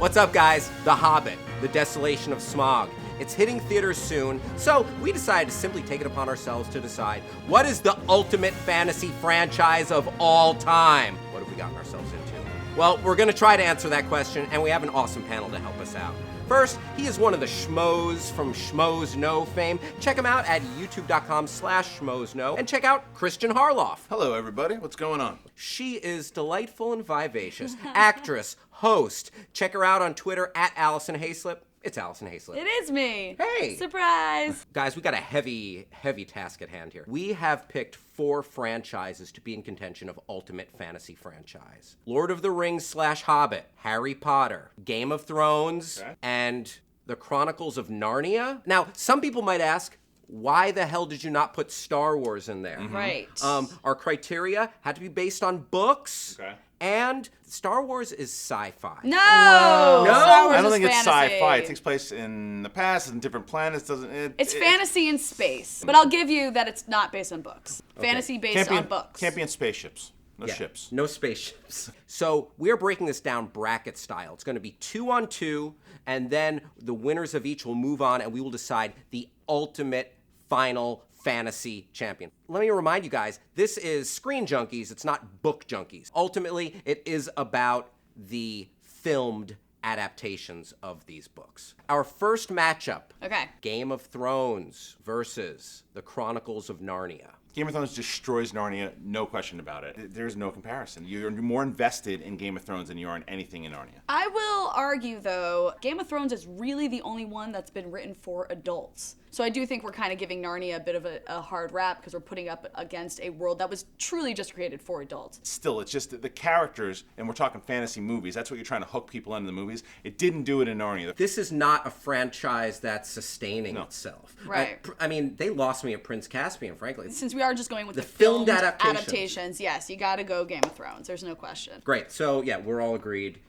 What's up, guys? The Hobbit, The Desolation of Smaug. It's hitting theaters soon, so we decided to simply take it upon ourselves to decide what is the ultimate fantasy franchise of all time? What have we gotten ourselves into? Well, we're gonna try to answer that question, and we have an awesome panel to help us out. First, he is one of the schmoes from Schmoes Know fame. Check him out at youtube.com/schmoesknow and check out Kristian Harloff. Hello, everybody. What's going on? She is delightful and vivacious, actress, host. Check her out on Twitter at Allison Hayslip. It's Allison Hayslip. It is me. Hey. Surprise. Guys, we got a heavy task at hand here. We have picked 4 franchises to be in contention of ultimate fantasy franchise. Lord of the Rings / Hobbit, Harry Potter, Game of Thrones, and the Chronicles of Narnia. Now, some people might ask, why the hell did you not put Star Wars in there? Right. Our criteria had to be based on books. Okay. And Star Wars is sci-fi. No! No? I don't think it's fantasy. sci-fi. It takes place in the past, in different planets. It's fantasy in space. But I'll give you that it's not based on books. Fantasy based on books. Can't be in spaceships. No Yeah, ships. No spaceships. So we're breaking this down bracket style. It's going to be 2-on-2, and then the winners of each will move on, and we will decide the ultimate final fantasy champion. Let me remind you guys, this is Screen Junkies, it's not Book Junkies. Ultimately, it is about the filmed adaptations of these books. Our first matchup, Okay. Game of Thrones versus the Chronicles of Narnia. Game of Thrones destroys Narnia, no question about it. There's no comparison. You're more invested in Game of Thrones than you are in anything in Narnia. I will argue, though, Game of Thrones is really the only one that's been written for adults. So I do think we're kind of giving Narnia a bit of a hard rap because we're putting up against a world that was truly just created for adults. Still, it's just that the characters, and we're talking fantasy movies, that's what you're trying to hook people into the movies. It didn't do it in Narnia. This is not a franchise that's sustaining itself. Right. I mean, they lost me at Prince Caspian, frankly. Since we are just going with the filmed adaptations, yes, you gotta go Game of Thrones. There's no question. Great. So, yeah, we're all agreed.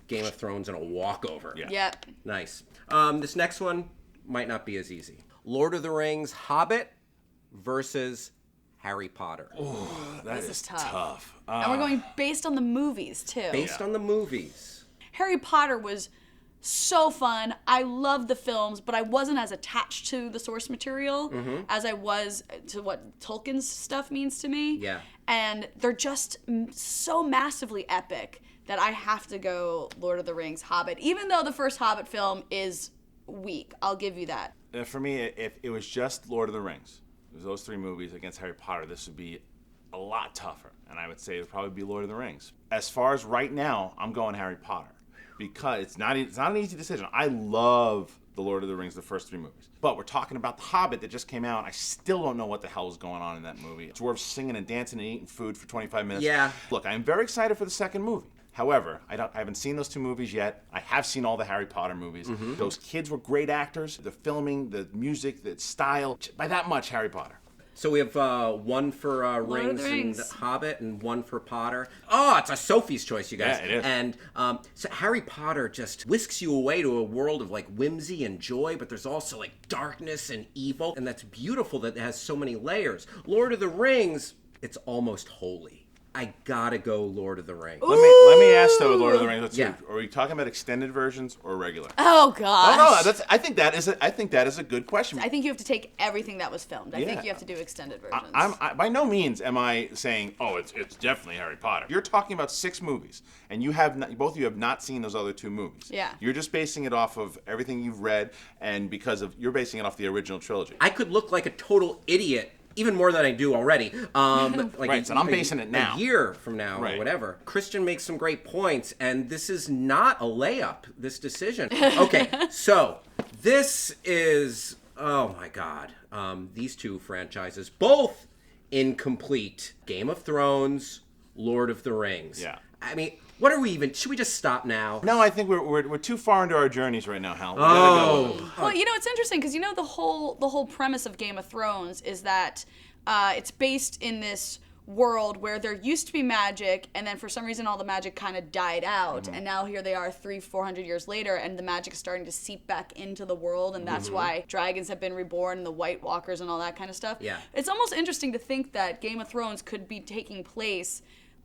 Game of Thrones and a walkover. Yeah. Yep. Nice. This next one might not be as easy. Lord of the Rings, Hobbit versus Harry Potter. That This is tough. tough. And we're going based on the movies, too. Based on the movies. Harry Potter was so fun. I loved the films, but I wasn't as attached to the source material as I was to what Tolkien's stuff means to me. Yeah. And they're just so massively epic that I have to go Lord of the Rings, Hobbit, even though the first Hobbit film is weak. I'll give you that. For me, if it was just Lord of the Rings, it was those 3 movies against Harry Potter, this would be a lot tougher. And I would say it would probably be Lord of the Rings. As far as right now, I'm going Harry Potter. Because it's not an easy decision. I love the Lord of the Rings, the first 3 movies. But we're talking about The Hobbit that just came out. I still don't know what the hell is going on in that movie. Dwarves singing and dancing and eating food for 25 minutes. Yeah. Look, I'm very excited for the second movie. However, I haven't seen those 2 movies yet. I have seen all the Harry Potter movies. Those kids were great actors. The filming, the music, the style. By that much, Harry Potter. So we have one for Rings and Hobbit and one for Potter. Oh, it's a Sophie's choice, you guys. Yeah, it is. And so Harry Potter just whisks you away to a world of like whimsy and joy, but there's also like darkness and evil. And that's beautiful that it has so many layers. Lord of the Rings, it's almost holy. I gotta go Lord of the Rings. Let me ask though, Lord of the Rings. Yeah. Are we talking about extended versions or regular? Oh, gosh. No, I think that is a good question. I think you have to take everything that was filmed. I think you have to do extended versions. I by no means am I saying, oh, it's definitely Harry Potter. You're talking about 6 movies, and both of you have not seen those other 2 movies. Yeah. You're just basing it off of everything you've read, and you're basing it off the original trilogy. I could look like a total idiot, even more than I do already. Right, so I'm basing it now. A year from now or Right. whatever. Kristian makes some great points, and this is not a layup, this decision. Okay, so this is, oh my God, these 2 franchises, both incomplete. Game of Thrones, Lord of the Rings. Yeah. I mean, what are we even, should we just stop now? No, I think we're too far into our journeys right now, Hal. We Oh. gotta go. Well, you know, it's interesting because, you know, the whole premise of Game of Thrones is that it's based in this world where there used to be magic, and then for some reason all the magic kind of died out, and now here they are 300-400 years later, and the magic is starting to seep back into the world, and that's why dragons have been reborn and the White Walkers and all that kind of stuff. Yeah. It's almost interesting to think that Game of Thrones could be taking place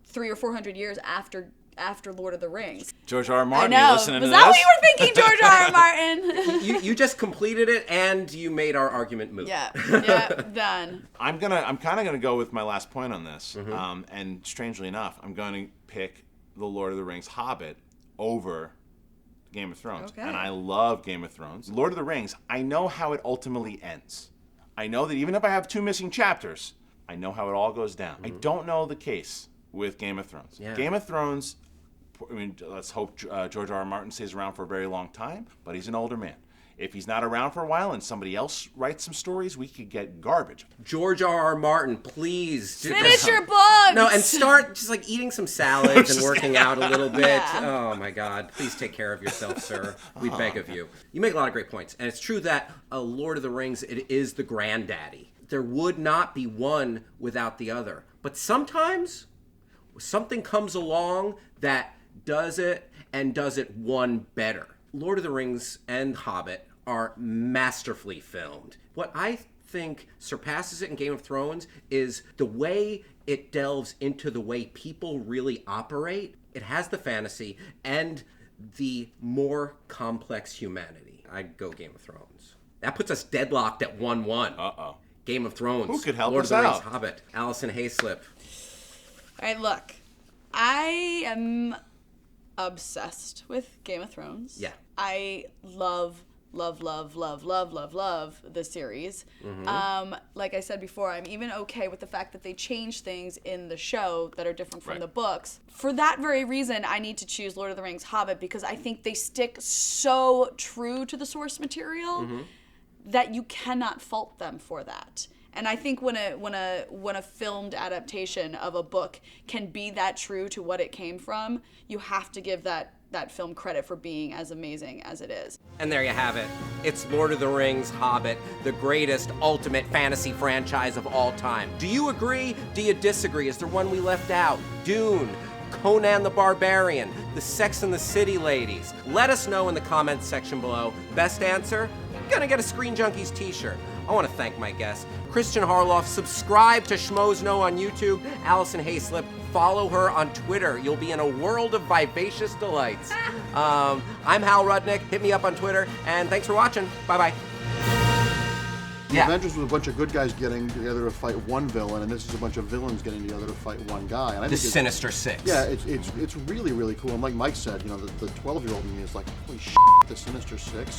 300 or 400 years after after Lord of the Rings. George R. R. Martin, I know. you listening Was to that this? what you were thinking, George R. R. Martin? You just completed it and you made our argument moot. Yeah, done. I'm kind of gonna go with my last point on this. And strangely enough, I'm going to pick the Lord of the Rings Hobbit over Game of Thrones. Okay. And I love Game of Thrones. Lord of the Rings, I know how it ultimately ends. I know that even if I have 2 missing chapters, I know how it all goes down. I don't know the case with Game of Thrones. Yeah. Game of Thrones, I mean, let's hope George R. R. Martin stays around for a very long time, but he's an older man. If he's not around for a while and somebody else writes some stories, we could get garbage. George R. R. Martin, please. Finish your books! No, and start just like eating some salads and working out a little bit. Yeah. Oh my God. Please take care of yourself, sir. We beg of you. You make a lot of great points. And it's true that Lord of the Rings, it is the granddaddy. There would not be one without the other. But sometimes something comes along that does it and does it one better. Lord of the Rings and Hobbit are masterfully filmed. What I think surpasses it in Game of Thrones is the way it delves into the way people really operate. It has the fantasy and the more complex humanity. I'd go Game of Thrones. That puts us deadlocked at 1-1. Uh-oh. Game of Thrones. Who could help Lord us of the Rings, out? Hobbit. Allison Hayslip. All right, look. I am obsessed with Game of Thrones. Yeah. I love the series. Like I said before, I'm even okay with the fact that they change things in the show that are different from the books. For that very reason, I need to choose Lord of the Rings Hobbit because I think they stick so true to the source material that you cannot fault them for that. And I think when a filmed adaptation of a book can be that true to what it came from, you have to give that film credit for being as amazing as it is. And there you have it. It's Lord of the Rings, Hobbit, the greatest ultimate fantasy franchise of all time. Do you agree? Do you disagree? Is there one we left out? Dune, Conan the Barbarian, the Sex and the City ladies. Let us know in the comments section below. Best answer? You're gonna get a Screen Junkies t-shirt. I want to thank my guests. Kristian Harloff, subscribe to Schmoes Know on YouTube. Allison Hayslip, follow her on Twitter. You'll be in a world of vivacious delights. I'm Hal Rudnick. Hit me up on Twitter. And thanks for watching. Bye-bye. The Avengers was a bunch of good guys getting together to fight one villain, and this is a bunch of villains getting together to fight one guy. And I The think Sinister Six. Yeah, it's really, really cool. And like Mike said, you know, the 12-year-old in me is like, holy shit, the Sinister Six.